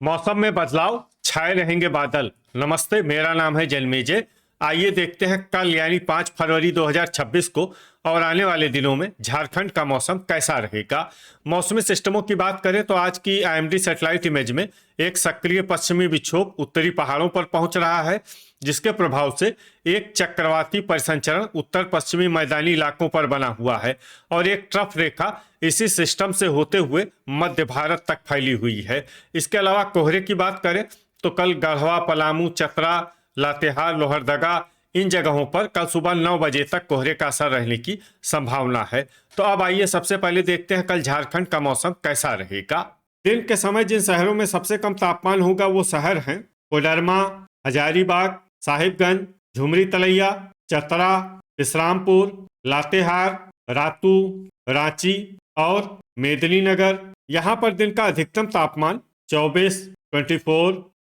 मौसम में बदलाव, छाए रहेंगे बादल। नमस्ते, मेरा नाम है जन्मेजय। आइए देखते हैं कल यानी 5 फरवरी 2026 को और आने वाले दिनों में झारखंड का मौसम कैसा रहेगा। मौसमी सिस्टमों की बात करें तो आज की आईएमडी सैटेलाइट इमेज में एक सक्रिय पश्चिमी विक्षोभ उत्तरी पहाड़ों पर पहुंच रहा है, जिसके प्रभाव से एक चक्रवाती परिसंचरण उत्तर पश्चिमी मैदानी इलाकों पर बना हुआ है और एक ट्रफ रेखा इसी सिस्टम से होते हुए मध्य भारत तक फैली हुई है। इसके अलावा कोहरे की बात करें तो कल गढ़वा, पलामू, चतरा, लातेहार, लोहरदगा इन जगहों पर कल सुबह 9 बजे तक कोहरे का असर रहने की संभावना है। तो अब आइए सबसे पहले देखते हैं कल झारखंड का मौसम कैसा रहेगा। दिन के समय जिन शहरों में सबसे कम तापमान होगा वो शहर हैं कोडरमा, हजारीबाग, साहिबगंज, झुमरी तलैया, चतरा, विश्रामपुर, लातेहार, रातू, रांची और मेदिनीनगर। यहाँ पर दिन का अधिकतम तापमान 24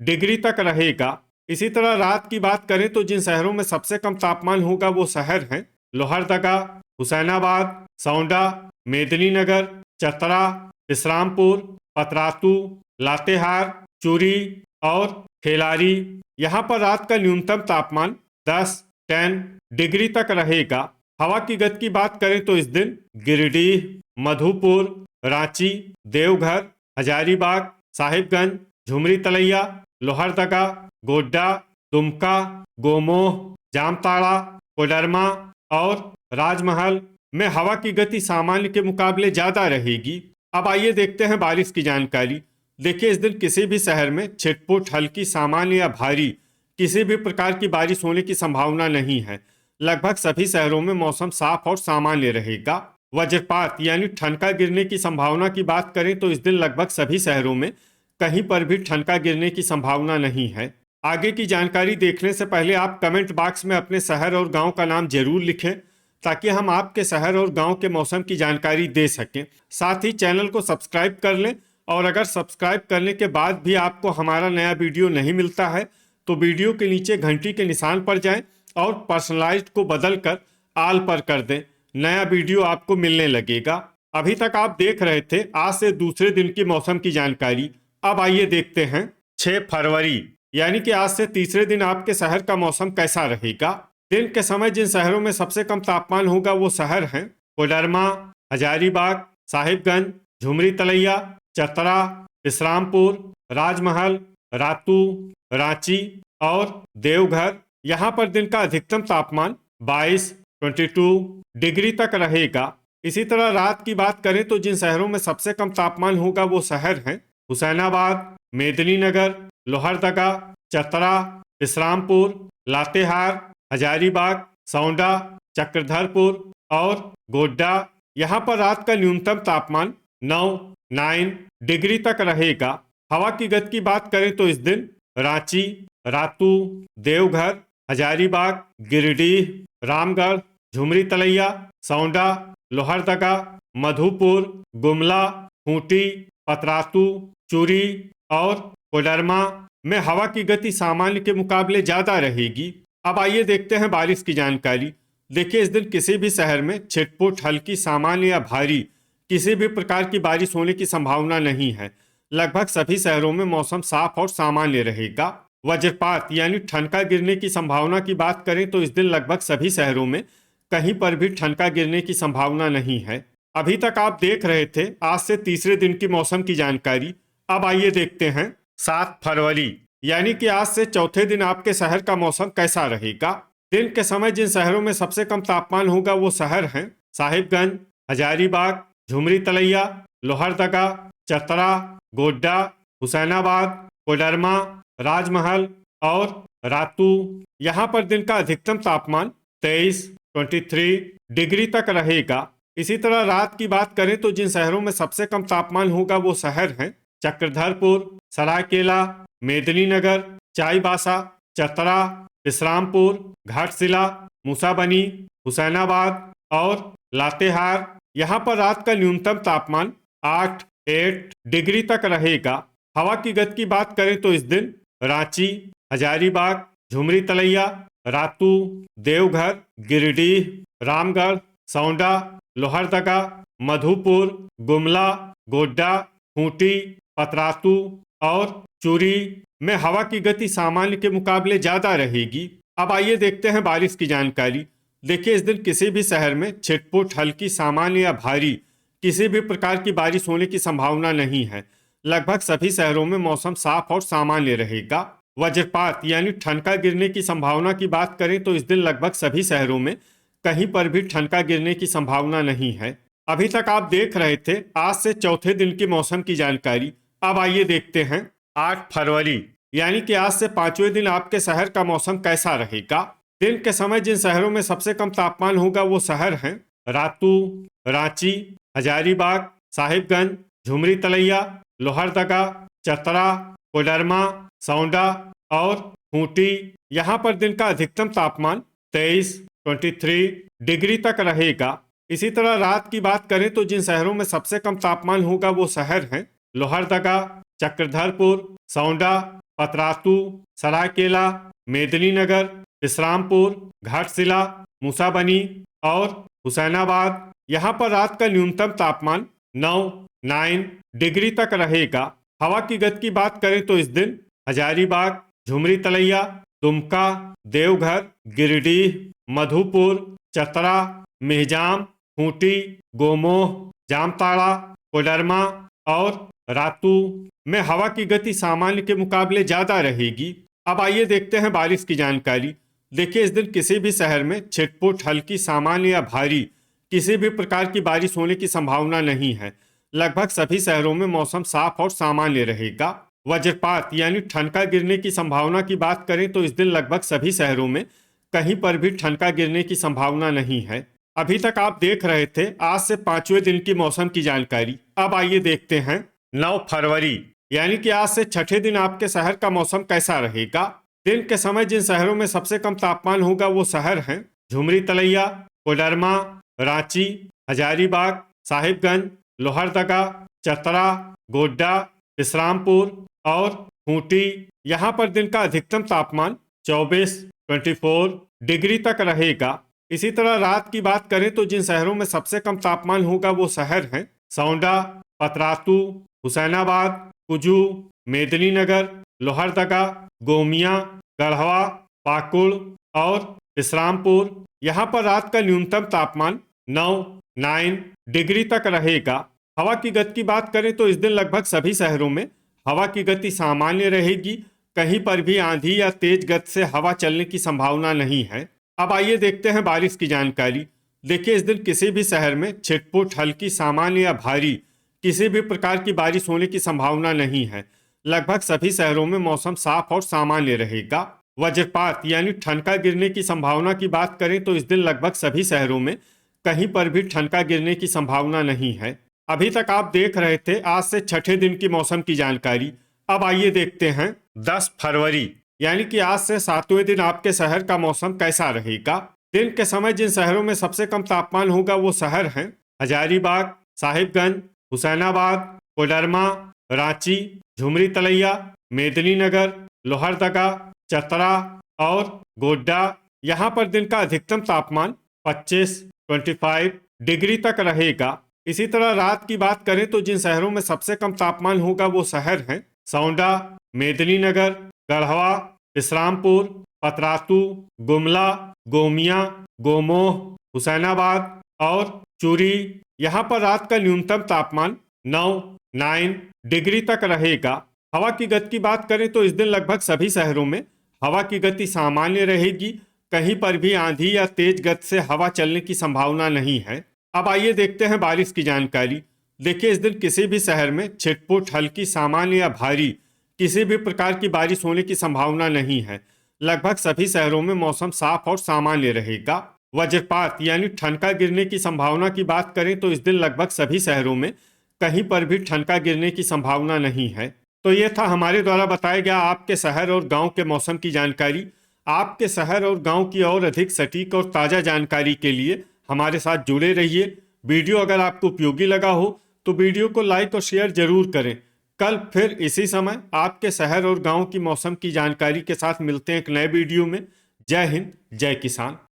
डिग्री तक रहेगा। इसी तरह रात की बात करें तो जिन शहरों में सबसे कम तापमान होगा वो शहर हैं लोहरदगा, हुसैनाबाद, सौंडा, मेदिनीनगर, चतरा, विश्रामपुर, पतरातू, लातेहार, चूरी और खेलारी। यहाँ पर रात का न्यूनतम तापमान 10 डिग्री तक रहेगा। हवा की गति की बात करें तो इस दिन गिरिडीह, मधुपुर, रांची, देवघर, हजारीबाग, साहिबगंज, झुमरी तलैया, लोहरदगा, गोड्डा, दुमका, गोमोह, जामताड़ा, कोडरमा और राजमहल में हवा की गति सामान्य के मुकाबले ज्यादा रहेगी। अब आइए देखते हैं बारिश की जानकारी। देखिए, इस दिन किसी भी शहर में छिटपुट, हल्की, सामान्य या भारी किसी भी प्रकार की बारिश होने की संभावना नहीं है। लगभग सभी शहरों में मौसम साफ और सामान्य रहेगा। वज्रपात यानी ठनका गिरने की संभावना की बात करें तो इस दिन लगभग सभी शहरों में कहीं पर भी ठनका गिरने की संभावना नहीं है। आगे की जानकारी देखने से पहले आप कमेंट बॉक्स में अपने शहर और गांव का नाम जरूर लिखें ताकि हम आपके शहर और गांव के मौसम की जानकारी दे सकें। साथ ही चैनल को सब्सक्राइब कर लें और अगर सब्सक्राइब करने के बाद भी आपको हमारा नया वीडियो नहीं मिलता है तो वीडियो के नीचे घंटी के निशान पर जाएं और पर्सनलाइज्ड को बदल कर आल पर कर दें। नया वीडियो आपको मिलने लगेगा। अभी तक आप देख रहे थे आज से दूसरे दिन की मौसम की जानकारी। अब आइए देखते हैं 6 फरवरी यानी कि आज से तीसरे दिन आपके शहर का मौसम कैसा रहेगा। दिन के समय जिन शहरों में सबसे कम तापमान होगा वो शहर हैं कोडरमा, हजारीबाग, साहिबगंज, झुमरी तलैया, चतरा, विश्रामपुर, राजमहल, रातू, रांची और देवघर। यहाँ पर दिन का अधिकतम तापमान 22 डिग्री तक रहेगा। इसी तरह रात की बात करें तो जिन शहरों में सबसे कम तापमान होगा वो शहर हैं हुसैनाबाद, मेदिनीनगर, लोहरदगा, चतरा, विश्रामपुर, लातेहार, हजारीबाग, सौंडा, चक्रधरपुर और गोड्डा। यहाँ पर रात का न्यूनतम तापमान 9 डिग्री तक रहेगा। हवा की गति की बात करें तो इस दिन रांची, रातू, देवघर, हजारीबाग, गिरिडीह, रामगढ़, झुमरी तलैया, सौंडा, लोहरदगा, मधुपुर, गुमला, खूंटी, पतरातू, चूरी और कोडरमा में हवा की गति सामान्य के मुकाबले ज्यादा रहेगी। अब आइए देखते हैं बारिश की जानकारी। देखिए, इस दिन किसी भी शहर में छिटपुट, हल्की, सामान्य या भारी किसी भी प्रकार की बारिश होने की संभावना नहीं है। लगभग सभी शहरों में मौसम साफ और सामान्य रहेगा। वज्रपात यानी ठनका गिरने की संभावना की बात करें तो इस दिन लगभग सभी शहरों में कहीं पर भी ठनका गिरने की संभावना नहीं है। अभी तक आप देख रहे थे आज से तीसरे दिन की मौसम की जानकारी। अब आइए देखते हैं 7 फरवरी यानी कि आज से चौथे दिन आपके शहर का मौसम कैसा रहेगा। दिन के समय जिन शहरों में सबसे कम तापमान होगा वो शहर हैं साहिबगंज, हजारीबाग, झुमरी तलैया, लोहरदगा, चतरा, गोड्डा, हुसैनाबाद, कोडरमा, राजमहल और रातू। यहाँ पर दिन का अधिकतम तापमान 23 डिग्री तक रहेगा। इसी तरह रात की बात करें तो जिन शहरों में सबसे कम तापमान होगा वो शहर हैं चक्रधरपुर, सरायकेला, मेदिनीनगर, चाईबासा, चतरा, विश्रामपुर, घाटशिला, मूसाबनी, हुसैनाबाद और लातेहार। यहाँ पर रात का न्यूनतम तापमान 8 डिग्री तक रहेगा। हवा की गति की बात करें तो इस दिन रांची, हजारीबाग, झुमरी तलैया, रातू, देवघर, गिरिडीह, रामगढ़, सौंडा, लोहरदगा, मधुपुर, गुमला, गोड्डा, खूंटी, पतरातू और चूरी में हवा की गति सामान्य के मुकाबले ज्यादा रहेगी। अब आइए देखते हैं बारिश की जानकारी। देखिए, इस दिन किसी भी शहर में छिटपुट, हल्की, सामान्य या भारी किसी भी प्रकार की बारिश होने की संभावना नहीं है। लगभग सभी शहरों में मौसम साफ और सामान्य रहेगा। वज्रपात यानी ठनका गिरने की संभावना की बात करें तो इस दिन लगभग सभी शहरों में कहीं पर भी ठनका गिरने की संभावना नहीं है। अभी तक आप देख रहे थे आज से चौथे दिन की मौसम की जानकारी। अब आइए देखते हैं 8 फरवरी यानी कि आज से 5वें दिन आपके शहर का मौसम कैसा रहेगा। दिन के समय जिन शहरों में सबसे कम तापमान होगा वो शहर हैं रातू, रांची, हजारीबाग, साहिबगंज, झुमरी तलैया, लोहरदगा, चतरा, कोडरमा, सौंडा और खूंटी। यहाँ पर दिन का अधिकतम तापमान 23 डिग्री तक रहेगा। इसी तरह रात की बात करें तो जिन शहरों में सबसे कम तापमान होगा वो शहर हैं लोहरदगा, चक्रधरपुर, सौंडा, पतरातू, सरायकेला, मेदिनीनगर, विश्रामपुर, घाटशिला, मूसाबनी और हुसैनाबाद। यहाँ पर रात का न्यूनतम तापमान 9 डिग्री तक रहेगा। हवा की गति की बात करें तो इस दिन हजारीबाग, झुमरी तलैया, दुमका, देवघर, गिरिडीह, मधुपुर, चतरा, मेहजाम, खूंटी, गोमोह, जामताड़ा, कोडरमा और रातू में हवा की गति सामान्य के मुकाबले ज्यादा रहेगी। अब आइए देखते हैं बारिश की जानकारी। देखिए, इस दिन किसी भी शहर में छिटपुट, हल्की, सामान्य या भारी किसी भी प्रकार की बारिश होने की संभावना नहीं है। लगभग सभी शहरों में मौसम साफ और सामान्य रहेगा। वज्रपात यानी ठनका गिरने की संभावना की बात करें तो इस दिन लगभग सभी शहरों में कहीं पर भी ठनका गिरने की संभावना नहीं है। अभी तक आप देख रहे थे आज से 5वें दिन की मौसम की जानकारी। अब आइए देखते हैं 9 फरवरी यानी कि आज से छठे दिन आपके शहर का मौसम कैसा रहेगा। दिन के समय जिन शहरों में सबसे कम तापमान होगा वो शहर हैं झुमरी तलैया, कोडरमा, रांची, हजारीबाग, साहिबगंज, लोहरदगा, चतरा, गोड्डा, विश्रामपुर और खूंटी। यहाँ पर दिन का अधिकतम तापमान 24 डिग्री तक रहेगा। इसी तरह रात की बात करें तो जिन शहरों में सबसे कम तापमान होगा वो शहर हैं सौंडा, पतरातू, हुसैनाबाद, कुजू, मेदिनीनगर, लोहरदगा, गोमिया, गढ़वा, पाकुड़ और विश्रामपुर। यहाँ पर रात का न्यूनतम तापमान 9 डिग्री तक रहेगा। हवा की गति की बात करें तो इस दिन लगभग सभी शहरों में हवा की गति सामान्य रहेगी। कहीं पर भी आंधी या तेज गति से हवा चलने की संभावना नहीं है। अब आइए देखते हैं बारिश की जानकारी। देखिए, इस दिन किसी भी शहर में छिटपुट, हल्की, सामान्य या भारी किसी भी प्रकार की बारिश होने की संभावना नहीं है। लगभग सभी शहरों में मौसम साफ और सामान्य रहेगा। वज्रपात यानी ठनका गिरने की संभावना की बात करें तो इस दिन लगभग सभी शहरों में कहीं पर भी ठनका गिरने की संभावना नहीं है। अभी तक आप देख रहे थे आज से छठे दिन की मौसम की जानकारी। अब आइए देखते हैं 10 फरवरी यानी कि आज से 7वें दिन आपके शहर का मौसम कैसा रहेगा। दिन के समय जिन शहरों में सबसे कम तापमान होगा वो शहर हैं हजारीबाग, साहिबगंज, हुसैनाबाद, कोडरमा, रांची, झुमरी तलैया, मेदिनीनगर, लोहरदगा, चतरा और गोड्डा। यहाँ पर दिन का अधिकतम तापमान 25 डिग्री तक रहेगा। इसी तरह रात की बात करें तो जिन शहरों में सबसे कम तापमान होगा वो शहर हैं सौंडा, मेदिनीनगर, गढ़वा, विश्रामपुर, पतरातू, गुमला, गोमिया, गोमोह, हुसैनाबाद और चूरी। यहाँ पर रात का न्यूनतम तापमान 9 डिग्री तक रहेगा। हवा की गति की बात करें तो इस दिन लगभग सभी शहरों में हवा की गति सामान्य रहेगी। कहीं पर भी आंधी या तेज गति से हवा चलने की संभावना नहीं है। अब आइए देखते हैं बारिश की जानकारी। देखिए, इस दिन किसी भी शहर में छिटपुट, हल्की, सामान्य या भारी किसी भी प्रकार की बारिश होने की संभावना नहीं है। लगभग सभी शहरों में मौसम साफ और सामान्य रहेगा। वज्रपात यानी ठनका गिरने की संभावना की बात करें तो इस दिन लगभग सभी शहरों में कहीं पर भी ठनका गिरने की संभावना नहीं है। तो ये था हमारे द्वारा बताया गया आपके शहर और गांव के मौसम की जानकारी। आपके शहर और गांव की और अधिक सटीक और ताज़ा जानकारी के लिए हमारे साथ जुड़े रहिए। वीडियो अगर आपको उपयोगी लगा हो तो वीडियो को लाइक और शेयर जरूर करें। कल फिर इसी समय आपके शहर और गांव की मौसम की जानकारी के साथ मिलते हैं एक नए वीडियो में। जय हिंद, जय किसान।